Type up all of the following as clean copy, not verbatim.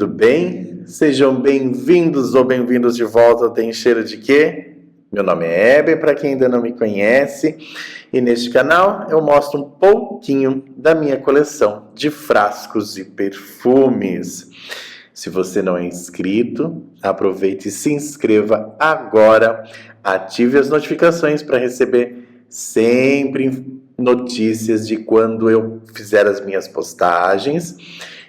tudo bem? Sejam bem-vindos ou bem-vindos de volta ao Tem Cheiro de Quê? Meu nome é Heber, para quem ainda não me conhece, e neste canal eu mostro um pouquinho da minha coleção de frascos e perfumes. Se você não é inscrito, aproveite e se inscreva agora, ative as notificações para receber sempre notícias de quando eu fizer as minhas postagens.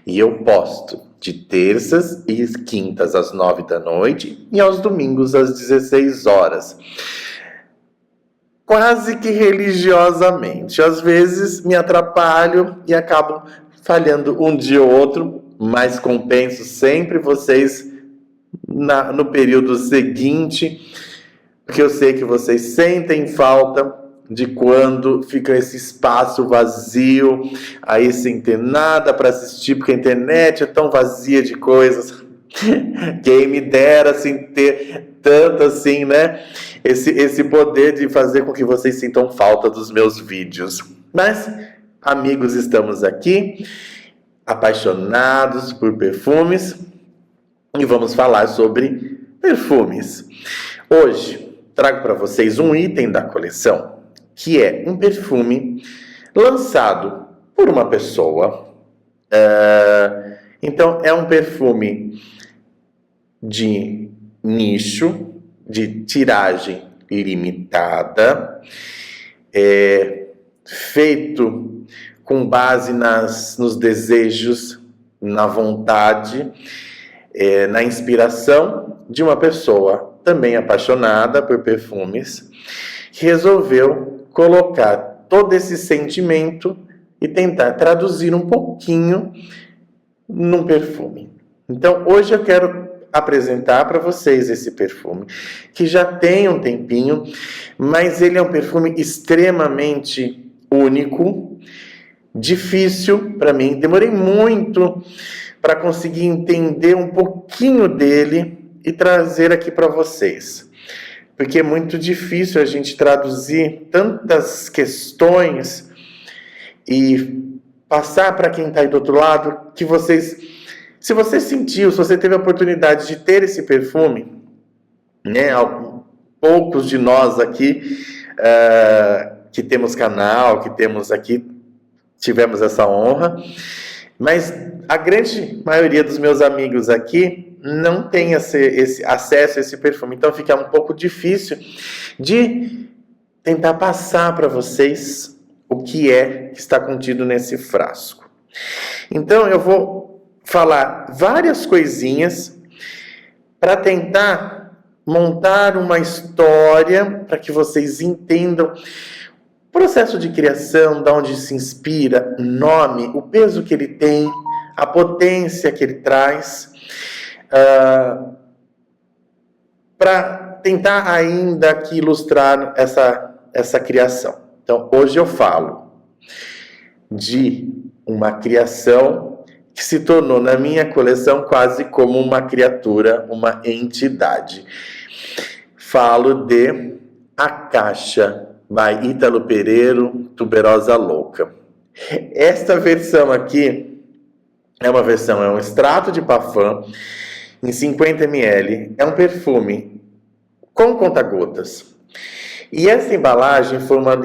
E eu posto de terças e quintas às 9 da noite e aos domingos às 16 horas. Quase que religiosamente. Às vezes me atrapalho e acabo falhando um dia ou outro, mas compenso sempre vocês no período seguinte, porque eu sei que vocês sentem falta de quando fica esse espaço vazio, aí sem ter nada para assistir, porque a internet é tão vazia de coisas. Quem me dera assim, ter tanto assim, né? Esse poder de fazer com que vocês sintam falta dos meus vídeos. Mas, amigos, estamos aqui, apaixonados por perfumes, e vamos falar sobre perfumes. Hoje, trago para vocês um item da coleção, que é um perfume lançado por uma pessoa. Então, é um perfume de nicho, de tiragem limitada, feito com base nos desejos, na vontade, na inspiração de uma pessoa também apaixonada por perfumes, que resolveu colocar todo esse sentimento e tentar traduzir um pouquinho num perfume. Então, hoje eu quero apresentar para vocês esse perfume, que já tem um tempinho, mas ele é um perfume extremamente único, difícil para mim. Demorei muito para conseguir entender um pouquinho dele e trazer aqui para vocês. Porque é muito difícil a gente traduzir tantas questões e passar para quem está aí do outro lado que vocês... Se você sentiu, se você teve a oportunidade de ter esse perfume, né? Poucos de nós aqui que temos canal, que temos aqui, tivemos essa honra, mas a grande maioria dos meus amigos aqui não tem esse acesso a esse perfume. Então fica um pouco difícil de tentar passar para vocês o que está contido nesse frasco. Então eu vou falar várias coisinhas para tentar montar uma história para que vocês entendam o processo de criação, de onde se inspira, o nome, o peso que ele tem, a potência que ele traz, para tentar ainda aqui ilustrar essa criação. Então, hoje eu falo de uma criação que se tornou na minha coleção quase como uma criatura, uma entidade. Falo de Akasha, by Ítalo Pereiro, Tuberosa Louca. Esta versão aqui é um extrato de parfum em 50 ml. É um perfume com conta-gotas. E essa embalagem foi uma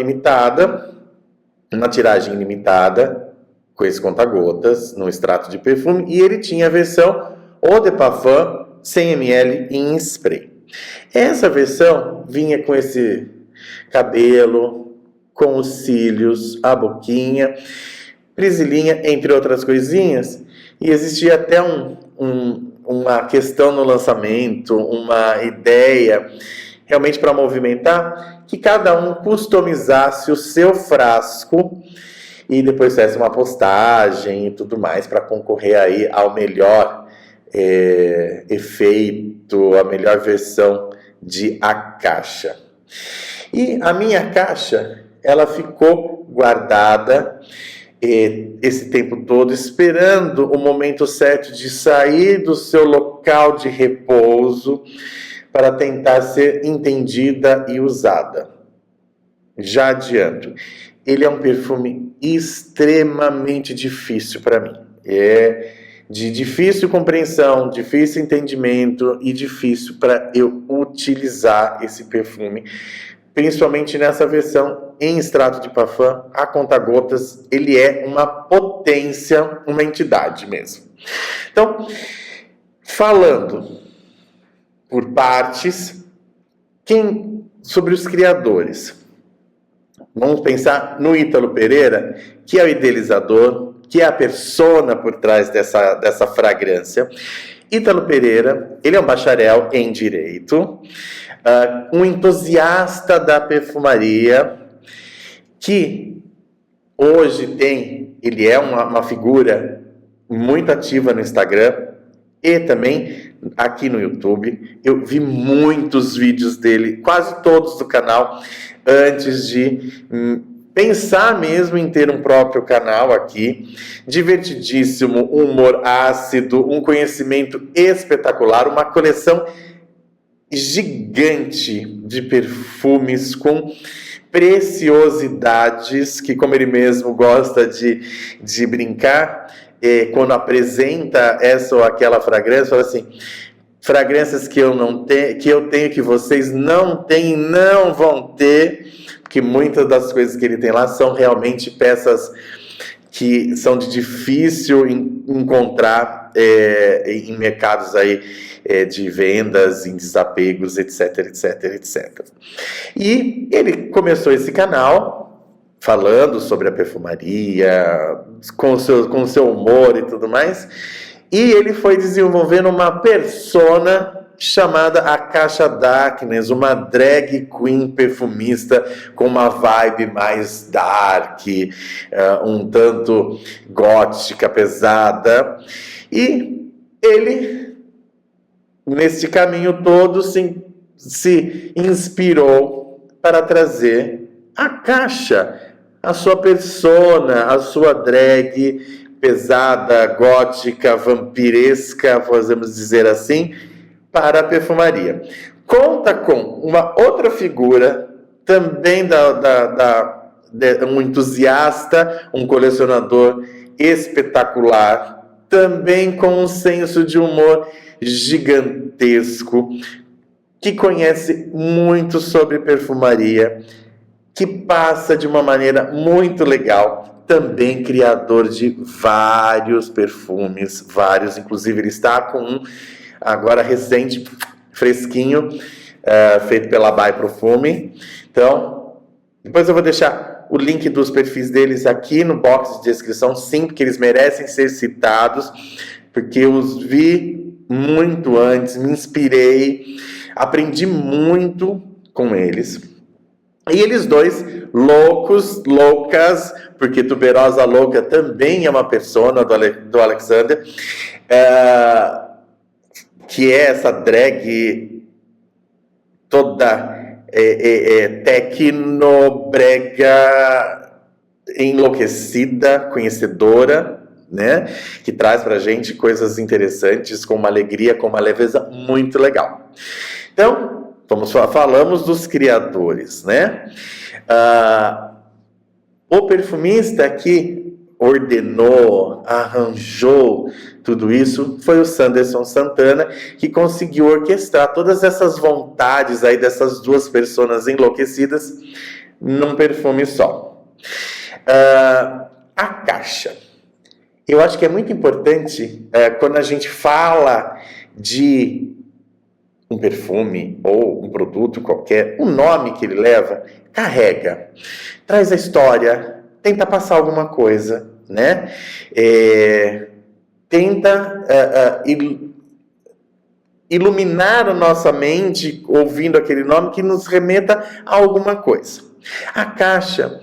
tiragem limitada, com esse conta-gotas, no extrato de perfume. E ele tinha a versão Eau de Parfum 100 ml em spray. Essa versão vinha com esse cabelo, com os cílios, a boquinha, prisilinha, entre outras coisinhas. E existia até uma questão no lançamento, uma ideia realmente para movimentar, que cada um customizasse o seu frasco e depois fizesse uma postagem e tudo mais para concorrer aí ao melhor efeito, a melhor versão de Akasha. E a minha caixa, ela ficou guardada esse tempo todo, esperando o momento certo de sair do seu local de repouso para tentar ser entendida e usada. Já adianto, ele é um perfume extremamente difícil para mim. de difícil compreensão, difícil entendimento e difícil para eu utilizar esse perfume, principalmente nessa versão em extrato de parfum, a conta-gotas. Ele é uma potência, uma entidade mesmo. Então, falando por partes, sobre os criadores. Vamos pensar no Ítalo Pereira, que é o idealizador, que é a persona por trás dessa fragrância. Ítalo Pereira, ele é um bacharel em Direito, um entusiasta da perfumaria, que hoje ele é uma figura muito ativa no Instagram e também aqui no YouTube. Eu vi muitos vídeos dele, quase todos do canal, antes de pensar mesmo em ter um próprio canal aqui. Divertidíssimo, um humor ácido, um conhecimento espetacular, uma coleção gigante de perfumes com preciosidades que, como ele mesmo gosta de brincar, quando apresenta essa ou aquela fragrância, fala assim: fragrâncias que eu tenho que vocês não têm, não vão ter, porque muitas das coisas que ele tem lá são realmente peças que são de difícil encontrar em mercados aí de vendas, em desapegos, etc, etc, etc. E ele começou esse canal falando sobre a perfumaria, com o seu humor e tudo mais, e ele foi desenvolvendo uma persona chamada Akasha Darkness, uma drag queen perfumista com uma vibe mais dark, um tanto gótica, pesada. E ele, nesse caminho todo, se inspirou para trazer a Akasha, a sua persona, a sua drag pesada, gótica, vampiresca, podemos dizer assim, para a perfumaria. Conta com uma outra figura, também um entusiasta, um colecionador espetacular, também com um senso de humor gigantesco, que conhece muito sobre perfumaria, que passa de uma maneira muito legal, também criador de vários perfumes, inclusive ele está com um agora recente, fresquinho, feito pela By Perfume. Então, depois eu vou deixar o link dos perfis deles aqui no box de descrição, sim, porque eles merecem ser citados, porque eu os vi muito antes, me inspirei, aprendi muito com eles. E eles dois, loucas, porque Tuberosa Louca também é uma persona do Alexander, que é essa drag toda tecnobrega, enlouquecida, conhecedora, né? Que traz pra gente coisas interessantes, com uma alegria, com uma leveza muito legal. Então, falamos dos criadores, né? O perfumista que ordenou, arranjou tudo isso foi o Sanderson Santana, que conseguiu orquestrar todas essas vontades aí dessas duas personas enlouquecidas num perfume só. A caixa. Eu acho que é muito importante quando a gente fala de um perfume ou um produto qualquer, o nome que ele leva, carrega, traz a história, tenta passar alguma coisa, né? Tenta iluminar a nossa mente ouvindo aquele nome que nos remeta a alguma coisa. A caixa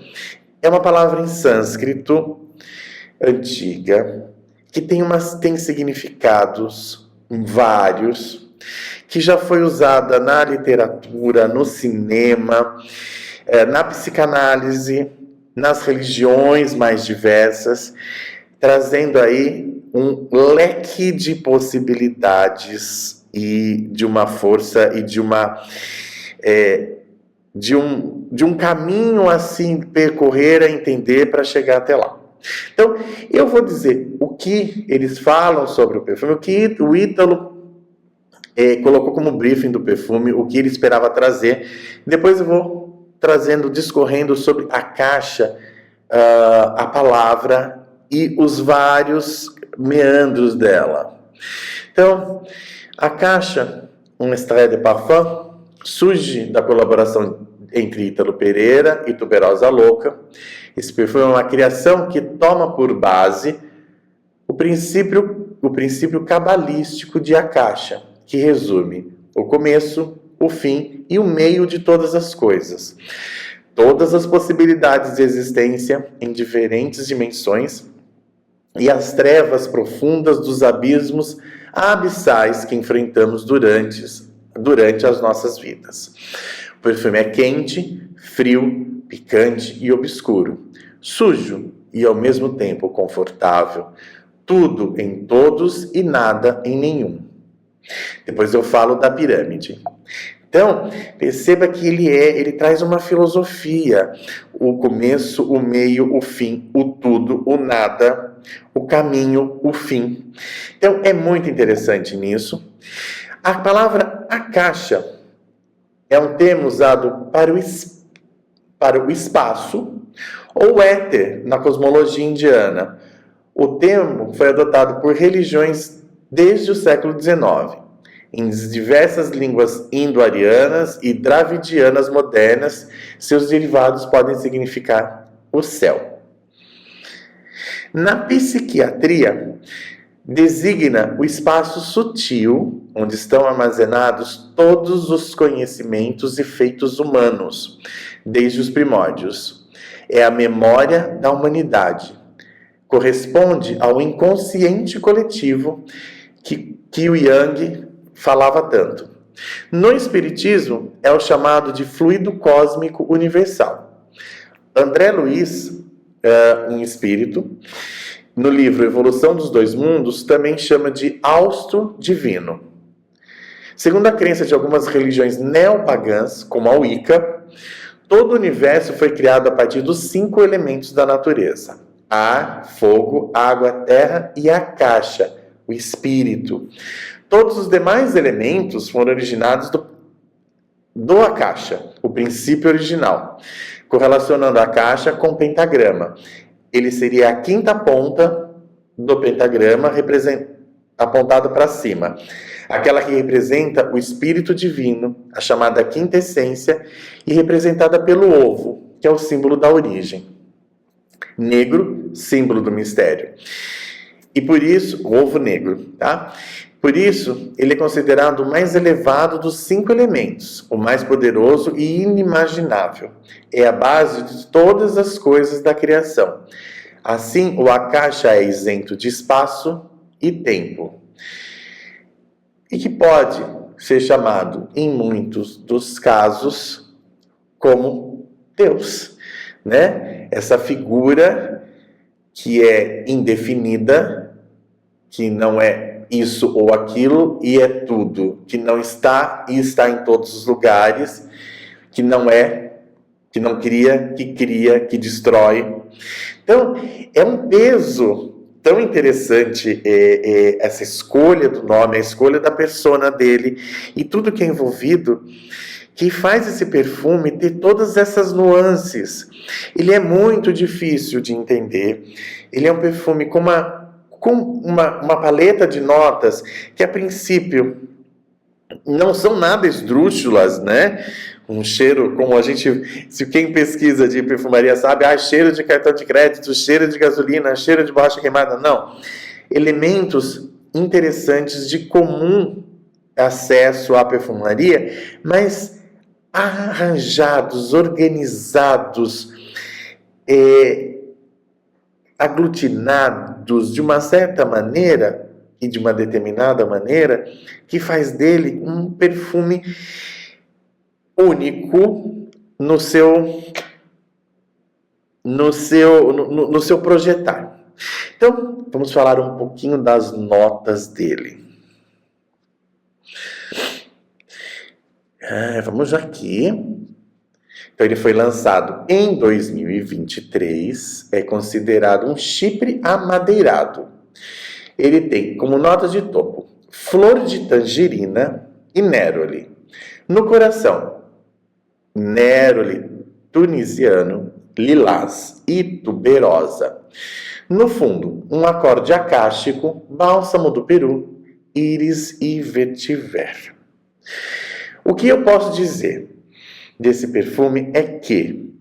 é uma palavra em sânscrito antiga que tem significados vários, que já foi usada na literatura, no cinema, na psicanálise, nas religiões mais diversas, trazendo aí um leque de possibilidades e de uma força e de um caminho assim percorrer a entender para chegar até lá. Então, eu vou dizer o que eles falam sobre o perfume, o que o Ítalo colocou como briefing do perfume, o que ele esperava trazer. Depois eu vou discorrendo sobre a caixa, a palavra e os vários meandros dela. Então, a caixa, um extrait de parfum, surge da colaboração entre Ítalo Pereira e Tuberosa Louca. Esse perfume é uma criação que toma por base o princípio cabalístico de Akasha, que resume o começo, o fim e o meio de todas as coisas. Todas as possibilidades de existência em diferentes dimensões e as trevas profundas dos abismos abissais que enfrentamos durante as nossas vidas. O perfume é quente, frio, picante e obscuro, sujo e ao mesmo tempo confortável, tudo em todos e nada em nenhum. Depois eu falo da pirâmide. Então, perceba que ele traz uma filosofia, o começo, o meio, o fim, o tudo, o nada, o caminho, o fim. Então, é muito interessante nisso. A palavra Akasha é um termo usado para o espaço ou éter na cosmologia indiana. O termo foi adotado por religiões desde o século XIX. Em diversas línguas indo-arianas e dravidianas modernas, seus derivados podem significar o céu. Na psiquiatria, designa o espaço sutil onde estão armazenados todos os conhecimentos e feitos humanos, desde os primórdios. É a memória da humanidade. Corresponde ao inconsciente coletivo que o Jung falava tanto. No Espiritismo, é o chamado de fluido cósmico universal. André Luiz, um espírito, no livro Evolução dos Dois Mundos, também chama de hausto divino. Segundo a crença de algumas religiões neopagãs, como a Wicca, todo o universo foi criado a partir dos 5 elementos da natureza: ar, fogo, água, terra e a caixa, o espírito. Todos os demais elementos foram originados do Akasha, o princípio original, correlacionando a caixa com o pentagrama. Ele seria a quinta ponta do pentagrama, apontado para cima. Aquela que representa o espírito divino, a chamada quinta essência, e representada pelo ovo, que é o símbolo da origem. Negro, símbolo do mistério. E por isso, o ovo negro, tá? Por isso, ele é considerado o mais elevado dos 5 elementos, o mais poderoso e inimaginável. É a base de todas as coisas da criação. Assim, o Akasha é isento de espaço e tempo. E que pode ser chamado, em muitos dos casos, como Deus, né? Essa figura que é indefinida, que não é isso ou aquilo e é tudo, que não está e está em todos os lugares, que não é, que não cria, que destrói. Então, é um peso tão interessante essa escolha do nome, a escolha da persona dele e tudo que é envolvido, que faz esse perfume ter todas essas nuances. Ele é muito difícil de entender. Ele é um perfume com uma paleta de notas que, a princípio, não são nada esdrúxulas, né? Um cheiro, como a gente, se quem pesquisa de perfumaria sabe, cheiro de cartão de crédito, cheiro de gasolina, cheiro de borracha queimada. Não. Elementos interessantes de comum acesso à perfumaria, mas arranjados, organizados, aglutinados de uma certa maneira e de uma determinada maneira, que faz dele um perfume único no seu projetar. Então, vamos falar um pouquinho das notas dele. Vamos aqui. Então ele foi lançado em 2023, é considerado um chipre amadeirado. Ele tem como notas de topo flor de tangerina e néroli. No coração, néroli tunisiano, lilás e tuberosa. No fundo, um acorde acástico, bálsamo do Peru, íris e vetiver. O que eu posso dizer desse perfume é que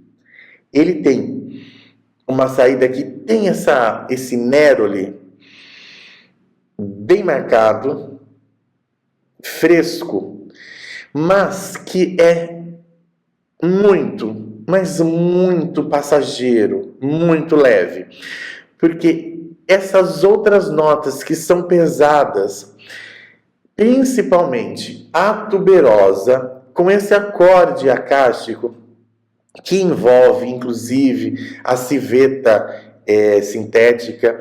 ele tem uma saída que tem esse néroli bem marcado, fresco, mas que é muito, mas muito passageiro, muito leve. Porque essas outras notas que são pesadas, principalmente a tuberosa, com esse acorde acástico, que envolve inclusive a civeta sintética.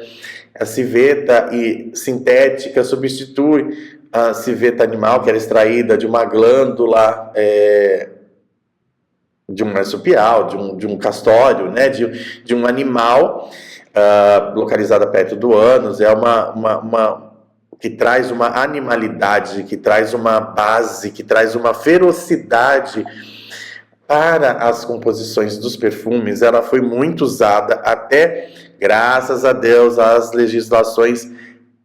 A civeta sintética substitui a civeta animal, que era extraída de uma glândula, de um marsupial, de um castório, né, de um animal localizada perto do ânus. É uma que traz uma animalidade, que traz uma base, que traz uma ferocidade para as composições dos perfumes. Ela foi muito usada até, graças a Deus, as legislações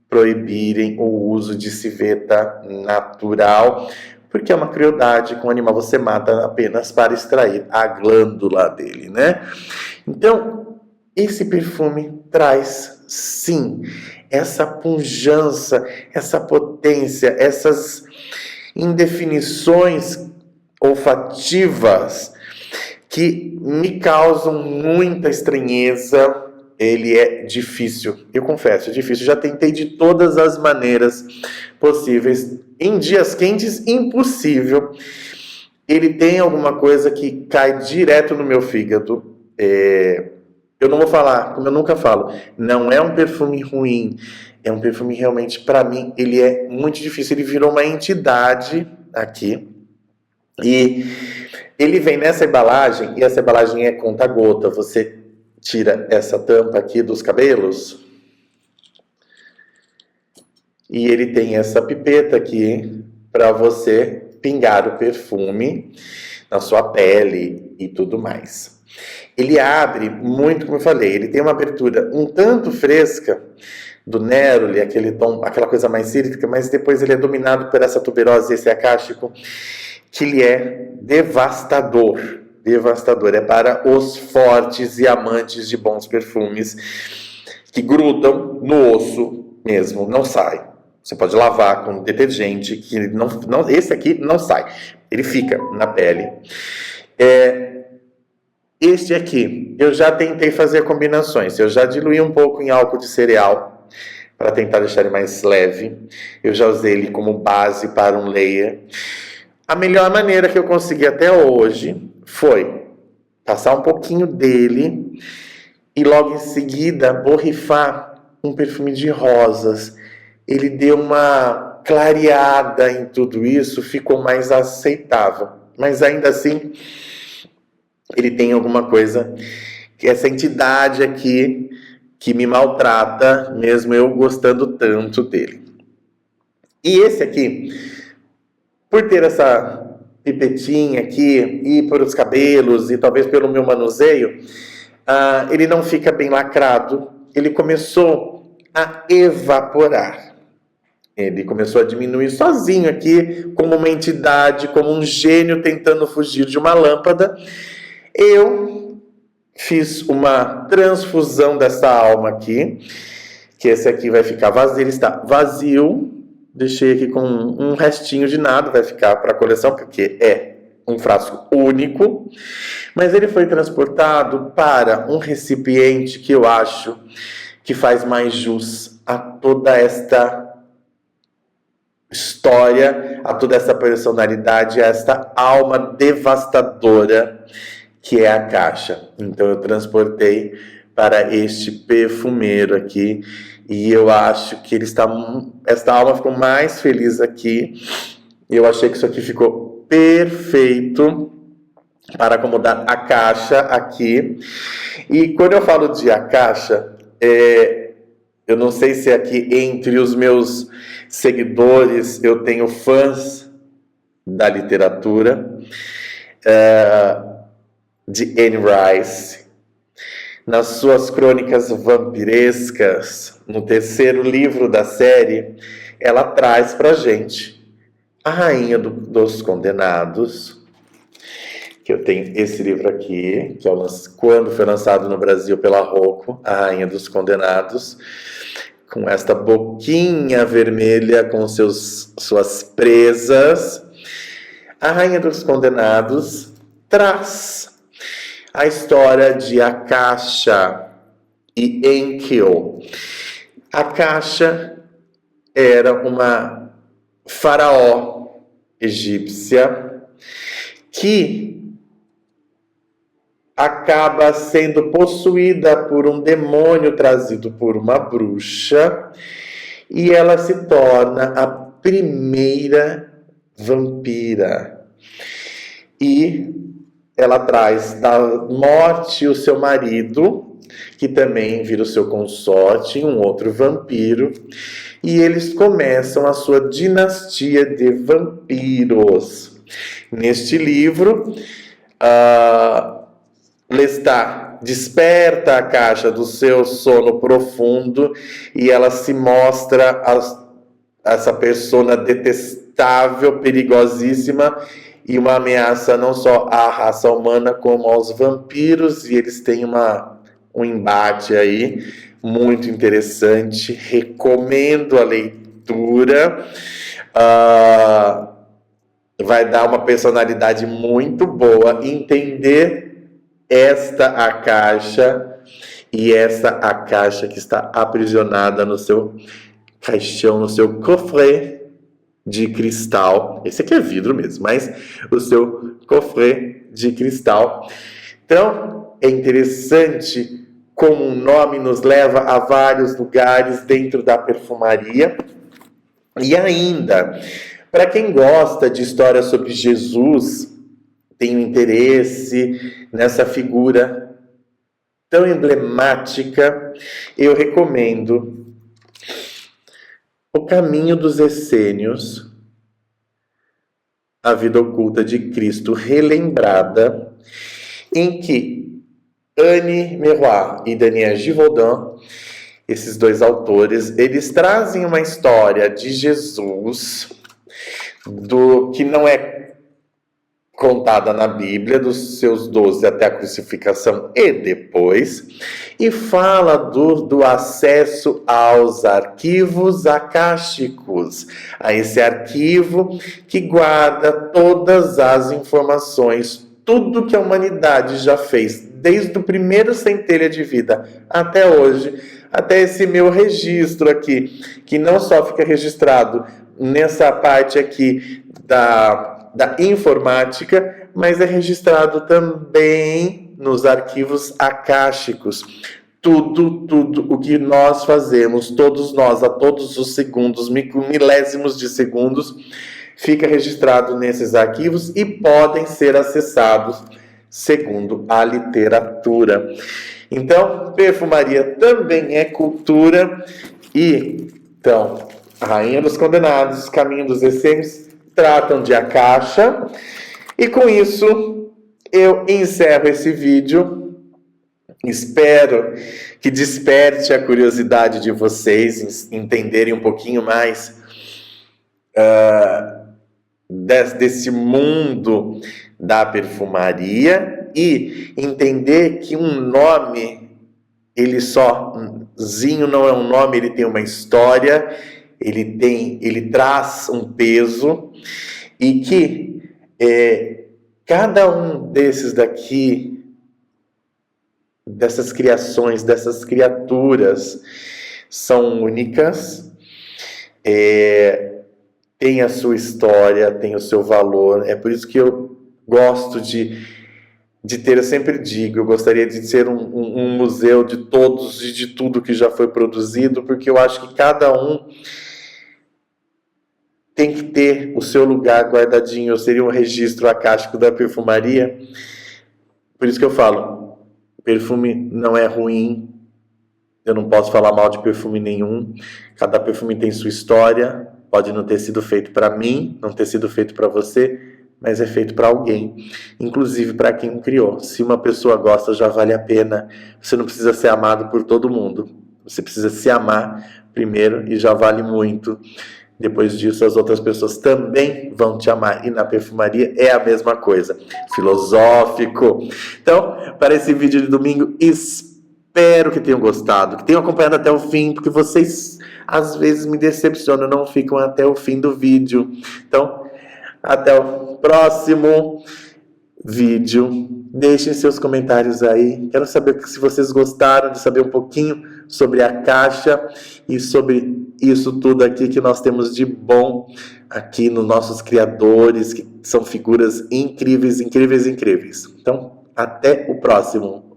proibirem o uso de civeta natural, porque é uma crueldade com o animal, você mata apenas para extrair a glândula dele, né? Então, esse perfume traz, sim, essa pujança, essa potência, essas indefinições olfativas que me causam muita estranheza. Ele é difícil, eu confesso, é difícil. Já tentei de todas as maneiras possíveis. Em dias quentes, impossível. Ele tem alguma coisa que cai direto no meu fígado. Eu não vou falar, como eu nunca falo, não é um perfume ruim. É um perfume realmente, para mim, ele é muito difícil. Ele virou uma entidade aqui. E ele vem nessa embalagem, e essa embalagem é conta-gota. Você tira essa tampa aqui dos cabelos e ele tem essa pipeta aqui para você pingar o perfume na sua pele e tudo mais. Ele abre muito, como eu falei, ele tem uma abertura um tanto fresca do néroli, aquele tom, aquela coisa mais cítrica, mas depois ele é dominado por essa tuberose, esse acástico, que ele é devastador. Devastador. É para os fortes e amantes de bons perfumes, que grudam no osso mesmo, não sai. Você pode lavar com detergente, que esse aqui não sai. Ele fica na pele. Este aqui, eu já tentei fazer combinações. Eu já diluí um pouco em álcool de cereal, para tentar deixar ele mais leve. Eu já usei ele como base para um layer. A melhor maneira que eu consegui até hoje foi passar um pouquinho dele e logo em seguida borrifar um perfume de rosas. Ele deu uma clareada em tudo isso, ficou mais aceitável. Mas ainda assim, ele tem alguma coisa, que essa entidade aqui que me maltrata, mesmo eu gostando tanto dele. E esse aqui, por ter essa pipetinha aqui, e por os cabelos, e talvez pelo meu manuseio, ele não fica bem lacrado. Ele começou a evaporar. Ele começou a diminuir sozinho aqui, como uma entidade, como um gênio tentando fugir de uma lâmpada. Eu fiz uma transfusão dessa alma aqui, que esse aqui vai ficar vazio. Ele está vazio. Deixei aqui com um restinho de nada, vai ficar para a coleção, porque é um frasco único. Mas ele foi transportado para um recipiente que eu acho que faz mais jus a toda esta história, a toda essa personalidade, a esta alma devastadora que é a caixa. Então eu transportei para este perfumeiro aqui, e eu acho que esta alma ficou mais feliz aqui. Eu achei que isso aqui ficou perfeito. para acomodar a caixa aqui. E quando eu falo de a caixa, eu não sei se aqui entre os meus seguidores eu tenho fãs da literatura, de Anne Rice. Nas suas crônicas vampirescas, no terceiro livro da série, ela traz pra gente a Rainha dos Condenados, que eu tenho esse livro aqui, que é quando foi lançado no Brasil pela Rocco, a Rainha dos Condenados, com esta boquinha vermelha com suas presas. A Rainha dos Condenados traz a história de Akasha e Enkidu. Akasha era uma faraó egípcia que acaba sendo possuída por um demônio trazido por uma bruxa, e ela se torna a primeira vampira. E ela traz da morte o seu marido, que também vira o seu consorte, um outro vampiro, e eles começam a sua dinastia de vampiros. Neste livro, Lestat desperta a Akasha do seu sono profundo e ela se mostra essa persona detestável, perigosíssima e uma ameaça não só à raça humana como aos vampiros, e eles têm um embate aí muito interessante. Recomendo a leitura. Vai dar uma personalidade muito boa, entender esta Akasha, e essa Akasha que está aprisionada no seu caixão, no seu cofre de cristal. Esse aqui é vidro mesmo, mas o seu cofre de cristal. Então, é interessante como um nome nos leva a vários lugares dentro da perfumaria. E ainda, para quem gosta de histórias sobre Jesus, tem um interesse nessa figura tão emblemática, eu recomendo O Caminho dos Essênios, a vida oculta de Cristo relembrada, em que Anne Miroir e Daniel Givaudan, esses dois autores, eles trazem uma história de Jesus que não é contada na Bíblia, dos seus 12 até a crucificação e depois, e fala do acesso aos arquivos akáshicos, a esse arquivo que guarda todas as informações, tudo que a humanidade já fez, desde o primeiro centelha de vida até hoje, até esse meu registro aqui, que não só fica registrado nessa parte aqui da informática, mas é registrado também nos arquivos akáshicos. Tudo o que nós fazemos, todos nós, a todos os segundos, milésimos de segundos, fica registrado nesses arquivos e podem ser acessados segundo a literatura. Então, perfumaria também é cultura. E, então, a Rainha dos Condenados, Caminho dos Essênios, tratam de Akasha. E com isso, eu encerro esse vídeo. Espero que desperte a curiosidade de vocês, entenderem um pouquinho mais desse mundo da perfumaria, e entender que um nome, ele sozinho não é um nome, ele tem uma história, ele traz um peso, e que cada um desses daqui, dessas criações, dessas criaturas, são únicas, tem a sua história, tem o seu valor. É por isso que eu gosto de ter, eu sempre digo, eu gostaria de ser um museu de todos e de tudo que já foi produzido, porque eu acho que cada um tem que ter o seu lugar guardadinho. Eu seria um registro acástico da perfumaria, Por isso que eu falo, perfume não é ruim, eu não posso falar mal de perfume nenhum. Cada perfume tem sua história, pode não ter sido feito para mim, não ter sido feito para você, mas é feito para alguém, inclusive para quem criou. Se uma pessoa gosta, já vale a pena. Você não precisa ser amado por todo mundo, você precisa se amar primeiro e já vale muito. Depois disso, as outras pessoas também vão te amar. E na perfumaria é a mesma coisa. Filosófico. Então, para esse vídeo de domingo, espero que tenham gostado, que tenham acompanhado até o fim, porque vocês às vezes me decepcionam, não ficam até o fim do vídeo. Então, até o próximo vídeo. Deixem seus comentários aí. Quero saber se vocês gostaram de saber um pouquinho sobre a caixa e sobre isso tudo aqui que nós temos de bom aqui nos nossos criadores, que são figuras incríveis, incríveis, incríveis. Então, até o próximo.